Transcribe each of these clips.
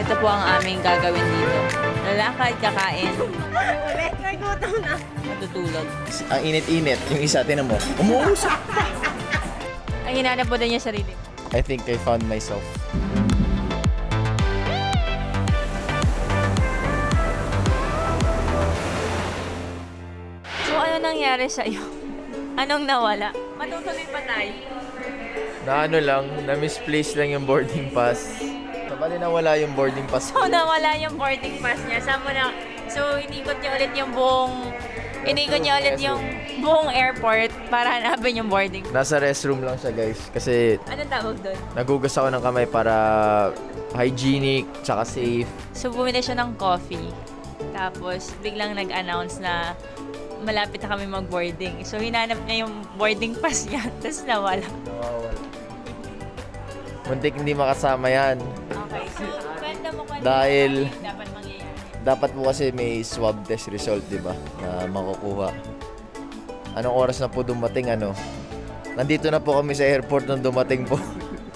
Ito po ang aming gagawin dito. Lalakad, kakain. Ulit, nagutom na. Matutulog. Ang init-init. Yung isa, tinan mo. Umuusap. Ang hinanap po din niya sarili. I think I found myself. So, ano nangyari sa'yo? Anong nawala? Matutuloy pa tayo. Na ano lang, na-misplace lang yung boarding pass. Bali nawala yung boarding pass. So, nawala yung boarding pass niya. Saan mo na... So, inikot niya ulit yung buong... Inikot niya ulit yung buong airport para hanapin yung boarding. Nasa restroom lang siya, guys. Kasi... Anong tawag doon? nagugas ako ng kamay para hygienic, tsaka safe. So, bumili siya ng coffee. Tapos, biglang nag-announce na malapit na kami mag-boarding. So, hinanap niya yung boarding pass niya. Tapos, nawala. Nawawala. Muntik hindi makasama yan. Okay. So, kwenta mo Dahil- dapat mangyayari. Dapat po kasi may swab test result, di ba? Na makukuha. Anong oras na po dumating, ano? Nandito na po kami sa airport nung dumating po.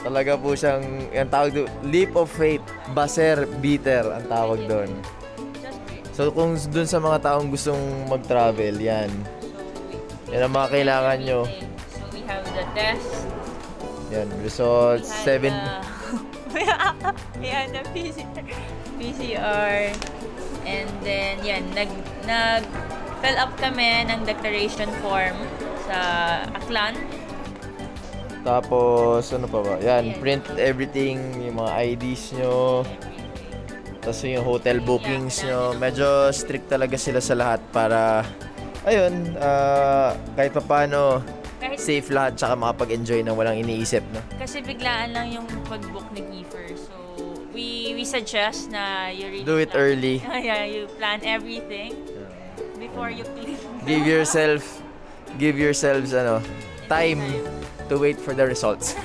Talaga po siyang, yung tawag doon, leap of faith. Baser beater ang tawag doon. So kung doon sa mga taong gustong mag-travel, yan. Yan ang mga kailangan nyo. So, we have the test. Yan, results, 7... Yan, the PCR. And then, yan, nag-fill up kami ng declaration form sa Aklan. Tapos, ano pa ba? Yan, print everything, yung mga IDs nyo. Tapos yung hotel bookings nyo. Medyo strict talaga sila sa lahat para, ayun, kahit pa paano, safe lahat tsaka makapag-enjoy ng walang iniisip, no? Kasi biglaan lang yung pag-book ni Kiefer. So, we suggest na you really Do it early. Yeah, you plan everything before you click. Give yourselves time to wait for the results.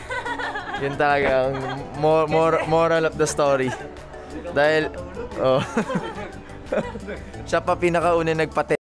Yun talagang moral of the story. Dahil siya pa pinakauna nagpate.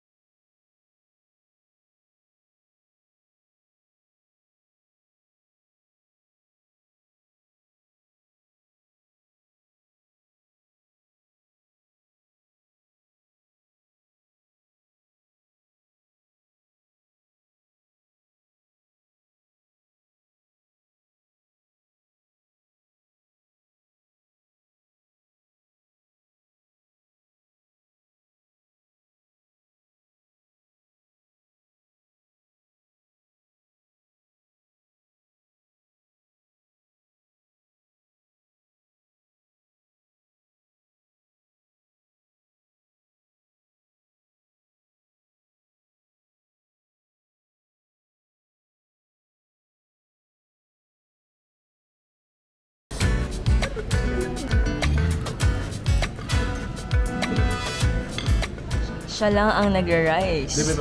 Siya lang ang nag-rise. Stress,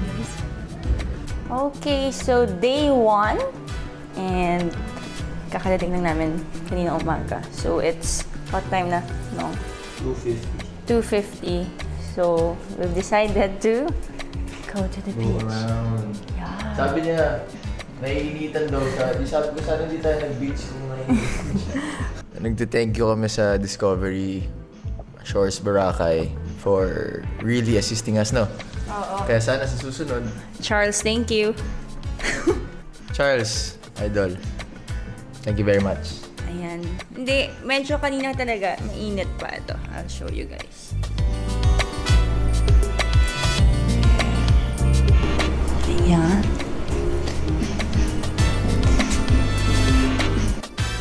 guys. Okay, so day 1. And kakadating lang namin kanina umaga. So it's what time na? No? 2:50. So we've decided to go to the beach. Around. Yeah. Sabi niya, naiinitan daw siya. Sabi ko, sana hindi tayo nag-beach kung naiinitan. Nagtithank you kami sa Discovery Shores Boracay for really assisting us, no? Oo. Kaya sana sa susunod. Charles, thank you. Charles, idol. Thank you very much. Ayan. Hindi, medyo kanina talaga mainit pa ito. I'll show you guys. Ayan.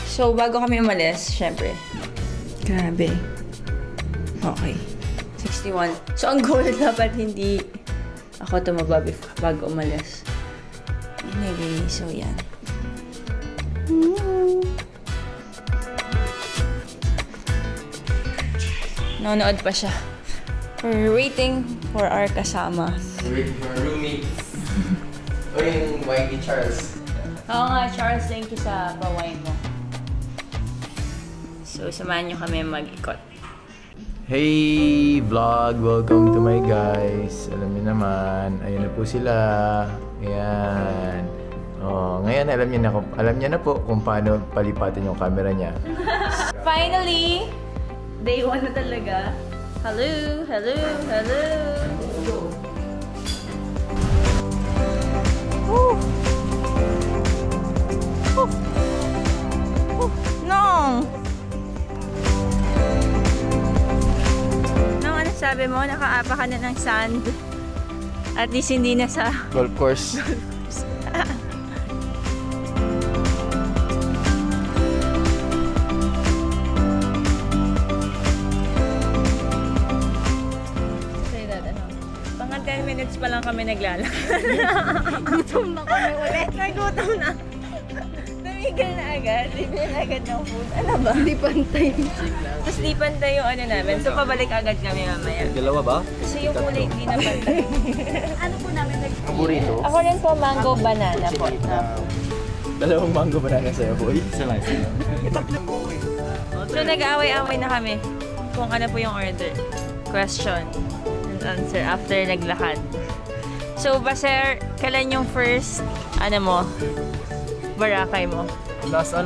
So, bago kami umalis, syempre. Grabe. Okay. 61. So, ang goal dapat hindi ako tumaba bago umalis. Anyway, so yan. Nanonood pa siya. We're waiting for our kasama. Waiting for roommate. O yung wine ni Charles. Oo nga, Charles, thank you sa bawain mo. So, samahan niyo kami mag-ikot. Hey vlog! Welcome to my guys. Alam niyo naman, ayun na po sila. Ayan. Oh, ngayon alam niyo na po kung paano palipatin yung camera niya. finally, day 1 na talaga. Hello, hello, hello. Woo! Woo! Woo! No! No, ano sabi mo? Nakaapa ka na ng sand. At least hindi na sa Golf course. Pang 10 minutes pa lang kami naglalakad. Gutom na kami ulit. Nagutom na. Tumigil na agad. Bibili na agad ng food. Ano ba? Hindi pantay. Tapos di pantay yung ano namin. So pabalik agad kami mamaya. Dalawa ba? Kasi yung kulay hindi na pantay. Ano po namin Burrito. Ako rin po mango banana po. Dalawang mango banana sa'yo, boy. Isa lang. So nag-aaway-aaway na kami kung ano po yung order. Question and answer after naglakad. So Baser, kailan yung first, ano mo, Boracay mo? Last 6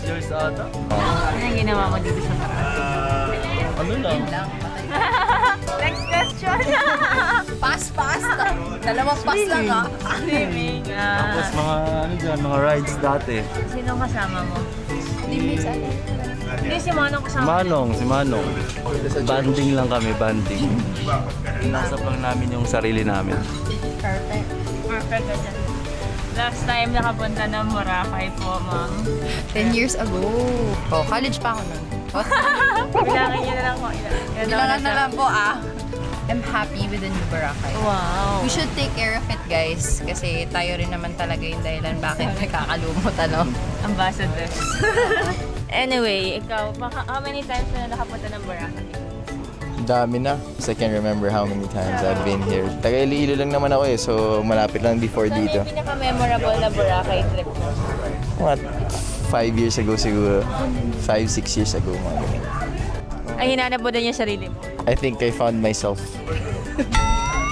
years ata. Ano yung ginawa mo dito sa Boracay? Ano lang? Next question! Pass. Dalawang pass lang ah. Swimming. Tapos mga rides dati. Sino kasama mo? Hindi, si Manong kasama. Si Manong. Banding lang kami, banding. Inasap lang namin yung sarili namin. Perfect. Perfect ka dyan. Last time nakapunta ng Boracay po, ma'am. 10 years ago. Oh, college pa ako nun. Bilangin niyo na lang po. Bilangan na lang po ah. I'm happy with the new Boracay. Wow. We should take care of it, guys. Kasi tayo rin naman talaga yung dahilan bakit nagkakalumot, ano? Ambassadors. Anyway, ikaw, how many times na nakapunta ng Boracay? Dami na. I can't remember how many times I've been here. Taga Iloilo lang naman ako so malapit lang before Saan dito. yung pinaka-memorable na Boracay trip mo? What? 5 years ago siguro. 5-6 years ago, mga ganun. Ay, hinanap mo din yung sarili mo. I think I found myself.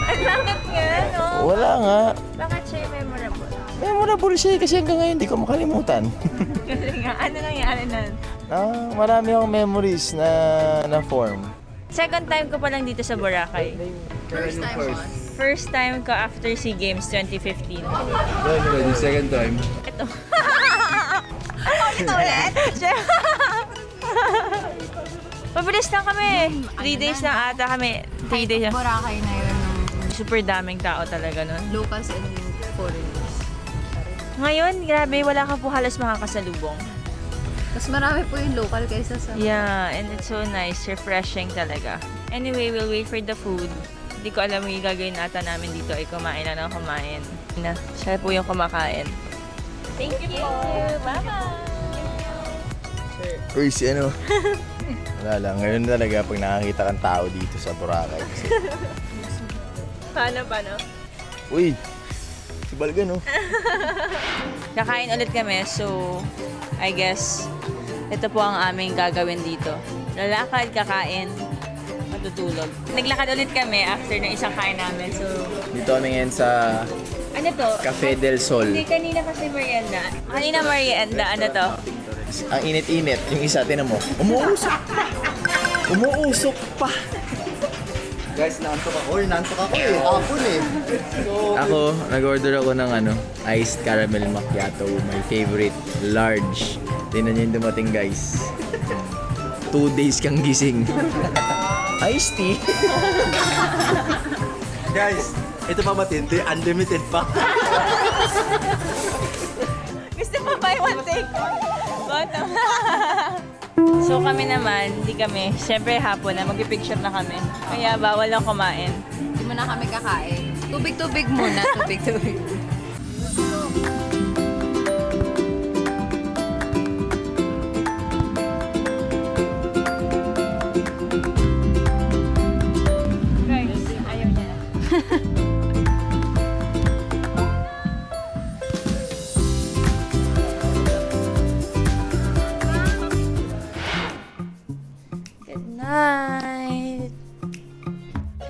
Ay, bakit nga, no? Wala nga. Bakit siya yung memorable? Memorable siya kasi hanggang ngayon hindi ko makalimutan. Kasi nga, ano nangyari nun? Marami akong memories na form. Second time ko pa lang dito sa Boracay. First time on. First time ko after SEA Games 2015. Yung second time. Ito. Ulit? Mabilis lang kami. 3 days lang ata kami. 3 days lang. Boracay na yun. Super daming tao talaga nun. Locals and foreigners. Ngayon, grabe, wala ka po halos makakasalubong. Mas marami po yung local kaysa sa... Yeah, and it's so nice. Refreshing talaga. Anyway, we'll wait for the food. Hindi ko alam yung gagawin ata namin dito ay kumain na ng kumain. Na, siya po yung kumakain. Thank you! Bye-bye! Uy, si ano? Wala lang. Ngayon talaga pag nakakita kang tao dito sa Boracay. Kasi, Paano? uy, si Balgan, oh. Kakain ulit kami, so I guess ito po ang aming gagawin dito. Lalakad, kakain, matutulog. Naglakad ulit kami after ng isang kain namin, so... Dito kami ngayon sa Ano to? Cafe del Sol. Hindi, kanina kasi merienda. Kanina merienda, ano to? Ang init-init. Yung isa, tinan mo. Umuusok. Umuusok pa. Guys, naantok ako. Naantok ako eh. Apon eh. Ako, nag-order ako ng iced caramel macchiato. My favorite, large. Tingnan niyo yung dumating, guys. 2 days kang gising. Iced tea. Guys, ito pa matindi. Unlimited pa. Gusto mo buy one take one? Bottom. So kami naman, hindi kami. Siyempre hapon na, mag-picture na kami. Kaya bawal lang kumain. Hindi mo na kami kakain. Tubig-tubig muna. Tubig-tubig. Guys, ayaw niya na. Good night.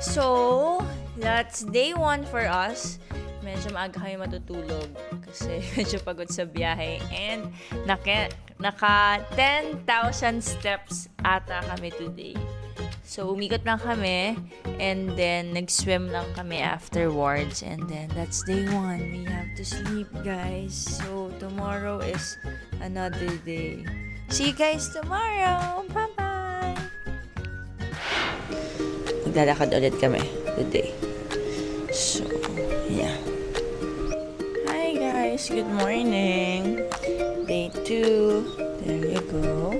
So, that's day 1 for us. medyo maaga kami matutulog kasi medyo pagod sa biyahe. And naka 10,000 steps ata kami today. So, umikot lang kami and then nag-swim lang kami afterwards. And then, that's day 1. We have to sleep, guys. So, tomorrow is another day. See you guys tomorrow! Bye-bye! Maglalakad ulit kami today. So, yeah. Hi, guys! Good morning! Day 2. There you go.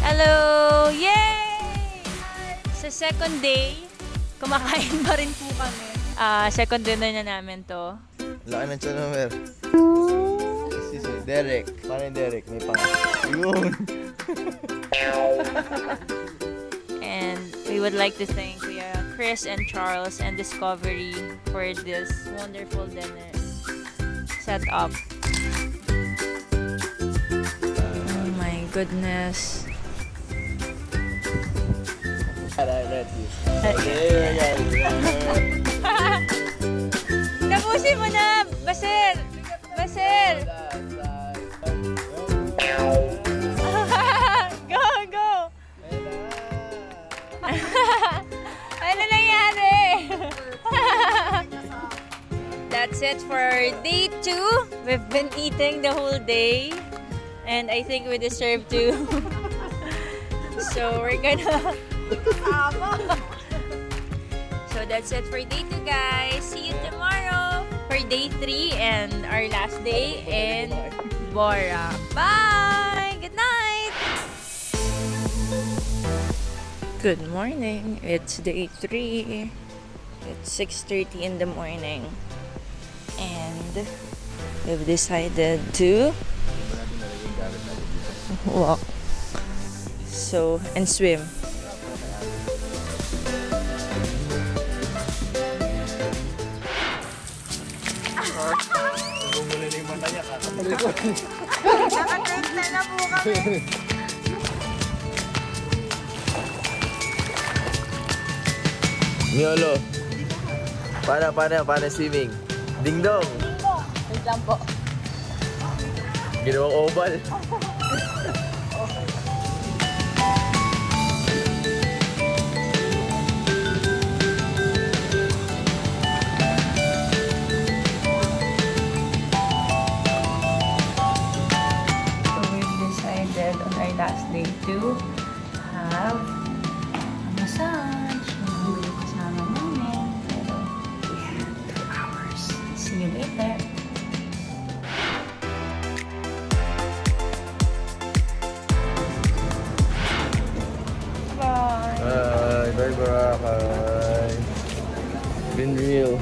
Hello! Yay! Sa second day, kumakain pa rin po kami. Second dinner na namin to. Laki ng tiyan mo, Mer. Si Derek. Paano yung Derek? May pang... Yun! And we would like to thank Chris and Charles and Discovery for this wonderful dinner set up. Oh my goodness. Tapusin mo na! Basil! Basil! Go! Go! Ano nangyari? That's it for day 2. We've been eating the whole day. And I think we deserve to. So we're gonna... So that's it for day 2, guys. See you tomorrow for day 3 and our last day in Bora. Bye! Good night! Good morning. It's day 3. It's 6:30 in the morning. And we've decided to walk. So, and swim. Nakatake na po kami. Miolo. Paano swimming? Ding dong. Wait lang po. Ginawang oval. On our last day to have a massage. Mga kasama namin. Pero we have 2 hours. See you later. Bye. Bye. Bye. Bye. Been real.